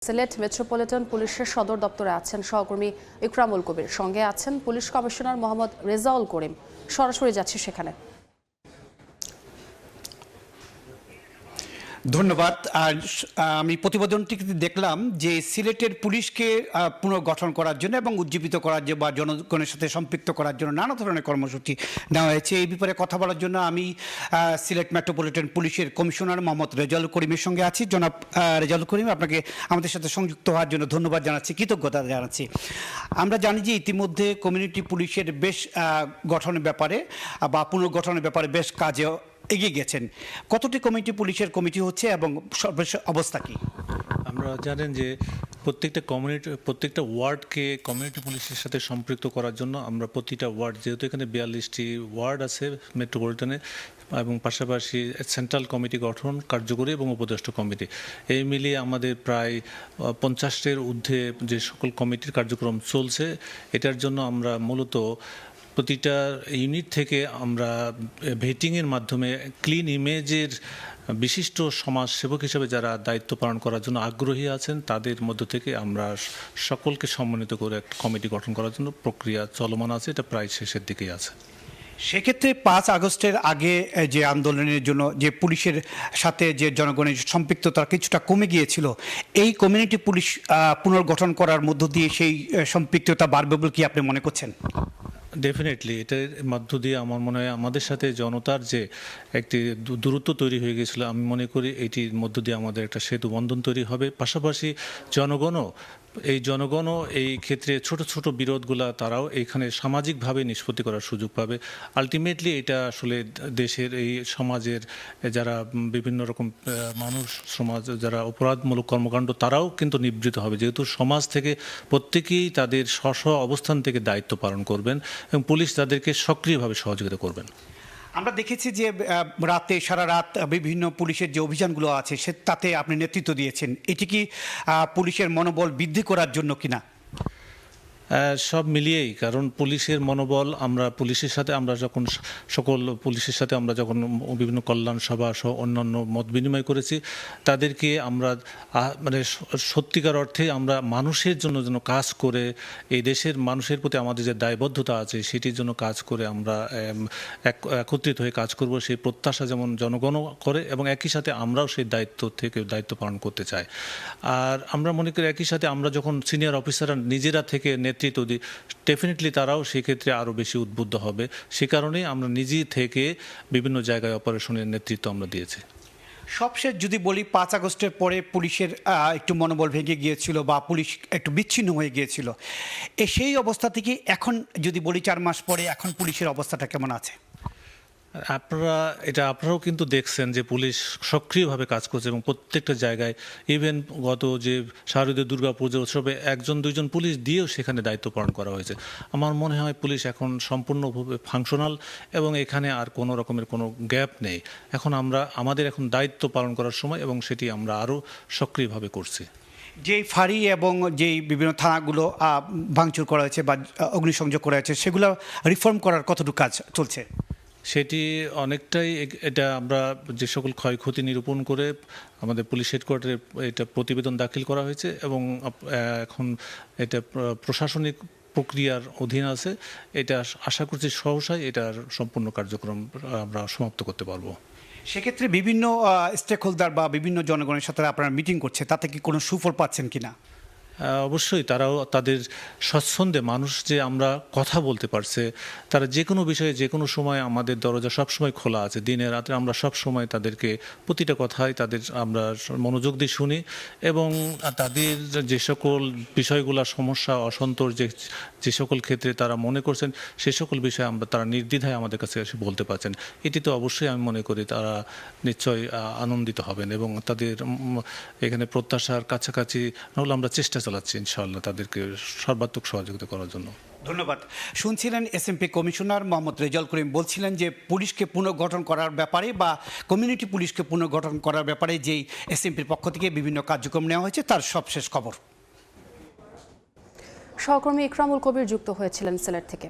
Sylhet metropolitan পুলিশের সদর দপ্তরে আছেন সহকর্মী ইকরামুল কবির, সঙ্গে আছেন পুলিশ কমিশনার মোহাম্মদ রেজাউল করিম। সরাসরি যাচ্ছি সেখানে। ধন্যবাদ। আমি প্রতিবেদনটিতে দেখলাম যে সিলেটের পুলিশকে পুনর্গঠন করার জন্য এবং উজ্জীবিত করার জন্য বা জনগণের সাথে সম্পৃক্ত করার জন্য নানা ধরনের কর্মসূচি নেওয়া হয়েছে। এই ব্যাপারে কথা বলার জন্য আমি সিলেট মেট্রোপলিটন পুলিশের কমিশনার মোহাম্মদ রেজাউল করিমের সঙ্গে আছি। জনাব রেজাউল করিম, আপনাকে আমাদের সাথে সংযুক্ত হওয়ার জন্য ধন্যবাদ জানাচ্ছি, কৃতজ্ঞতা জানাচ্ছি। আমরা জানি যে ইতিমধ্যে কমিউনিটি পুলিশের বেশ গঠনের ব্যাপারে বা পুনর্গঠনের ব্যাপারে বেশ কাজে এগিয়ে গেছেন। কতটি কমিটি পুলিশের কমিটি হচ্ছে এবং সর্বশেষ অবস্থা কি? আমরা জানেন যে প্রত্যেকটা ওয়ার্ডকে কমিউনিটি পুলিশের সাথে সম্পৃক্ত করার জন্য আমরা প্রতিটা ওয়ার্ড, যেহেতু এখানে 42টি ওয়ার্ড আছে মেট্রোপলিটনে, এবং পাশাপাশি সেন্ট্রাল কমিটি গঠন, কার্যকরী এবং উপদেষ্টা কমিটি, এই মিলিয়ে আমাদের প্রায় 50টির ঊর্ধ্বে যে সকল কমিটির কার্যক্রম চলছে। এটার জন্য আমরা মূলত প্রতিটা ইউনিট থেকে আমরা ভেটিংয়ের মাধ্যমে ক্লিন ইমেজের বিশিষ্ট সমাজসেবক হিসেবে যারা দায়িত্ব পালন করার জন্য আগ্রহী আছেন তাদের মধ্য থেকে আমরা সকলকে সম্মানিত করে একটা কমিটি গঠন করার জন্য প্রক্রিয়া চলমান আছে। এটা প্রায় শেষের দিকেই আছে। সেক্ষেত্রে 5 আগস্টের আগে যে আন্দোলনের জন্য যে পুলিশের সাথে যে জনগণের সম্পৃক্ততা কিছুটা কমে গিয়েছিল, এই কমিউনিটি পুলিশ পুনর্গঠন করার মধ্য দিয়ে সেই সম্পৃক্ততা বাড়বে বলে কি আপনি মনে করছেন? ডেফিনেটলি এটার মধ্য দিয়ে আমার মনে হয় আমাদের সাথে জনতার যে একটি দূরত্ব তৈরি হয়ে গিয়েছিল, আমি মনে করি এটির মধ্য দিয়ে আমাদের একটা সেতু বন্ধন তৈরি হবে। পাশাপাশি জনগণও এই ক্ষেত্রে ছোট ছোট বিরোধগুলা তারাও এখানে সামাজিকভাবে নিষ্পত্তি করার সুযোগ পাবে। আলটিমেটলি এটা আসলে দেশের এই সমাজের যারা বিভিন্ন রকম মানুষ, সমাজ যারা অপরাধমূলক কর্মকাণ্ড, তারাও কিন্তু নিবৃত হবে, যেহেতু সমাজ থেকে প্রত্যেকেই তাদের স্ব অবস্থান থেকে দায়িত্ব পালন করবেন এবং পুলিশ তাদেরকে সক্রিয়ভাবে সহযোগিতা করবেন। আমরা দেখেছি যে সারা রাত বিভিন্ন পুলিশের যে অভিযানগুলো আছে তাতে আপনি নেতৃত্ব দিয়েছেন। এটি কি পুলিশের মনোবল বৃদ্ধি করার জন্য কিনা? সব মিলিয়েই, কারণ পুলিশের মনোবল, আমরা পুলিশের সাথে আমরা যখন বিভিন্ন কল্যাণ সভা সহ অন্যান্য মত বিনিময় করেছি, তাদেরকে আমরা মানে সত্যিকার অর্থে আমরা মানুষের জন্য যেন কাজ করে, এই দেশের মানুষের প্রতি আমাদের যে দায়বদ্ধতা আছে সেটির জন্য কাজ করে আমরা একত্রিত হয়ে কাজ করব, সেই প্রত্যাশা যেমন জনগণও করে এবং একই সাথে আমরাও সেই দায়িত্ব পালন করতে চাই। আর আমরা মনে করি একই সাথে আমরা যখন সিনিয়র অফিসাররা নিজেরা থেকে নেতৃত্ব দিই, ডেফিনেটলি তারাও সেক্ষেত্রে আরও বেশি উদ্বুদ্ধ হবে। সে কারণেই আমরা নিজে থেকে বিভিন্ন জায়গায় অপারেশনের নেতৃত্ব আমরা দিয়েছি। সবশেষ যদি বলি, 5 আগস্টের পরে পুলিশের একটু মনোবল ভেঙে গিয়েছিল বা পুলিশ একটু বিচ্ছিন্ন হয়ে গিয়েছিল। সেই অবস্থা থেকে এখন যদি বলি 4 মাস পরে এখন পুলিশের অবস্থাটা কেমন আছে? আপনারাও কিন্তু দেখছেন যে পুলিশ সক্রিয়ভাবে কাজ করছে এবং প্রত্যেকটা জায়গায়, ইভেন গত যে শারদীয় দুর্গা পুজো উৎসবে 1-2জন পুলিশ দিয়েও সেখানে দায়িত্ব পালন করা হয়েছে। আমার মনে হয় পুলিশ এখন সম্পূর্ণভাবে ফাংশনাল এবং এখানে আর কোনো রকমের কোনো গ্যাপ নেই। আমাদের এখন দায়িত্ব পালন করার সময় এবং সেটি আমরা আরও সক্রিয়ভাবে করছি। যেই ফাঁড়ি এবং যেই বিভিন্ন থানাগুলো ভাঙচুর করা হয়েছে বা অগ্নিসংযোগ করা হয়েছে, সেগুলো রিফর্ম করার কতটুকু কাজ চলছে? সেটি অনেকটাই, এটা আমরা যে সকল ক্ষয়ক্ষতি নিরূপণ করে আমাদের পুলিশ হেডকোয়ার্টারে এটা প্রতিবেদন দাখিল করা হয়েছে এবং এখন এটা প্রশাসনিক প্রক্রিয়ার অধীন আছে। এটা আশা করছি সহসাই এটার সম্পূর্ণ কার্যক্রম আমরা সমাপ্ত করতে পারবো। সেক্ষেত্রে বিভিন্ন স্টেক হোল্ডার বা বিভিন্ন জনগণের সাথে আপনারা মিটিং করছে, তাতে কি কোনো সুফল পাচ্ছেন কিনা? অবশ্যই তারাও তাদের স্বচ্ছন্দে, মানুষ যে আমরা কথা বলতে পারছে, তারা যে কোনো বিষয়ে যে কোনো সময় আমাদের দরজা সবসময় খোলা আছে, দিনে রাতে আমরা সব সময় তাদেরকে প্রতিটা কথাই আমরা মনোযোগ দিয়ে শুনি এবং তাদের যে সকল বিষয়গুলো, সমস্যা, অসন্তোষ যে সকল ক্ষেত্রে তারা মনে করছেন সে সকল বিষয়ে তারা নির্দ্বিধায় আমাদের কাছে এসে বলতে পারছেন। এটি তো অবশ্যই আমি মনে করি তারা নিশ্চয়ই আনন্দিত হবেন এবং তাদের এখানে প্রত্যাশার কাছাকাছি হলে আমরা চেষ্টা চালাচ্ছি ইনশাআল্লাহ তাদেরকে সর্বাত্মক সহযোগিতা করার জন্য। ধন্যবাদ। শুনছিলেন এসএমপি কমিশনার মোহাম্মদ রেজাউল করিম বলছিলেন যে পুলিশকে পুনর্গঠন করার ব্যাপারে বা কমিউনিটি পুলিশকে পুনর্গঠন করার ব্যাপারে যেই এসএমপির পক্ষ থেকে বিভিন্ন কার্যক্রম নেওয়া হয়েছে তার সবশেষ খবর। সহকর্মী ইকরামুল কবির যুক্ত হয়েছিলেন সিলেট থেকে।